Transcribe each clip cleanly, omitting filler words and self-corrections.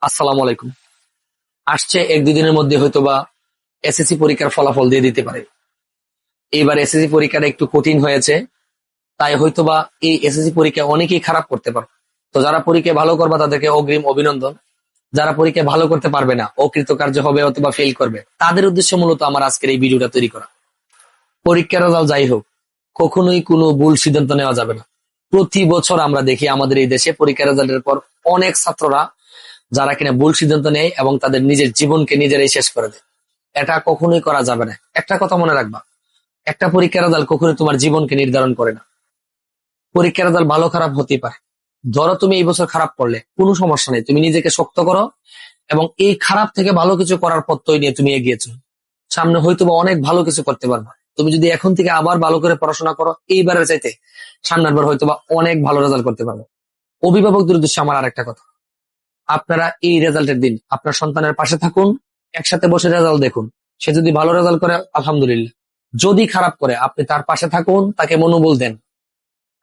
আসসালামু আলাইকুম। আসছে এক দুই দিনের মধ্যে হয়তোবা এসএসসি পরীক্ষার ফলাফল দিয়ে দিতে পারে। এইবার এসএসসি পরীক্ষাটা একটু কঠিন হয়েছে, তাই হয়তোবা এই এসএসসি পরীক্ষা অনেকেই খারাপ করতে পারে। তো যারা পরীক্ষা ভালো করবে তাদেরকে অগ্রিম অভিনন্দন। যারা পরীক্ষা ভালো করতে পারবে না, অকৃতকার্য হবে অথবা ফেল করবে, তাদের উদ্দেশ্যে মূলত আমার আজকের এই ভিডিওটা তৈরি করা। পরীক্ষার রেজাল্ট যাই হোক, কখনোই কোনো ভুল সিদ্ধান্ত নেওয়া যাবে না। প্রতি বছর আমরা দেখি আমাদের এই দেশে পরীক্ষার রেজাল্টের পর অনেক ছাত্ররা যারা কিনা ভুল সিদ্ধান্ত নেয় এবং তাদের নিজের জীবনকে নিজেরাই শেষ করে দেয়। এটা কখনোই করা যাবে না। একটা কথা মনে রাখবা, একটা পরীক্ষার রেজাল্ট কখনোই তোমার জীবনকে নির্ধারণ করে না। পরীক্ষার রেজাল্ট ভালো খারাপ হতেই পারে। ধরো তুমি এই বছর খারাপ করলে, কোনো সমস্যা নেই, তুমি নিজেকে শক্ত করো এবং এই খারাপ থেকে ভালো কিছু করার পথই নিয়ে তুমি এগিয়েছো। সামনে হয়তো বা অনেক ভালো কিছু করতে পারবা। তুমি যদি এখন থেকে আবার ভালো করে পড়াশোনা করো, এইবারের চাইতে সামনের বার হয়তো বা অনেক ভালো রেজাল্ট করতে পারবে। অভিভাবকদের উদ্দেশ্যে আমার আরেকটা কথা, আপনারা এই রেজাল্টের দিন আপনার সন্তানের পাশে থাকুন, একসাথে বসে রেজাল্ট দেখুন। সে যদি ভালো রেজাল্ট করে আলহামদুলিল্লাহ, যদি খারাপ করে আপনি তার পাশে থাকুন, তাকে মনোবল দেন।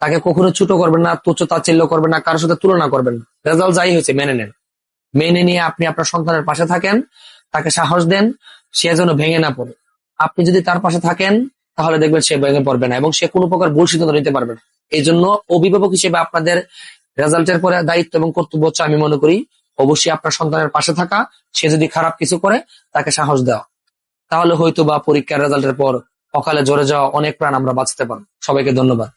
তাকে কখনো ছোট করবেন না, তুচ্ছ তাচ্ছিল্য করবেন না, কারোর সাথে তুলনা করবেন না। রেজাল্ট যাই হয়েছে মেনে নেন। মেনে নিয়ে আপনি আপনার সন্তানের পাশে থাকেন, তাকে সাহস দেন, সে যেন ভেঙে না পড়ে। আপনি যদি তার পাশে থাকেন, তাহলে দেখবেন সে ভেঙে পড়বে না এবং সে কোনো প্রকার ভুল সিদ্ধান্ত নিতে পারবে না। এই জন্য অভিভাবক হিসেবে আপনাদের রেজাল্টের পরে দায়িত্ব এবং কর্তব্য হচ্ছে, আমি মনে করি, অবশ্যই আপনার সন্তানের পাশে থাকা। সে যদি খারাপ কিছু করে, তাকে সাহস দেওয়া। তাহলে হয়তো বা পরীক্ষার রেজাল্টের পর অকালে ঝরে যাওয়া অনেক প্রাণ আমরা বাঁচাতে পারবো। সবাইকে ধন্যবাদ।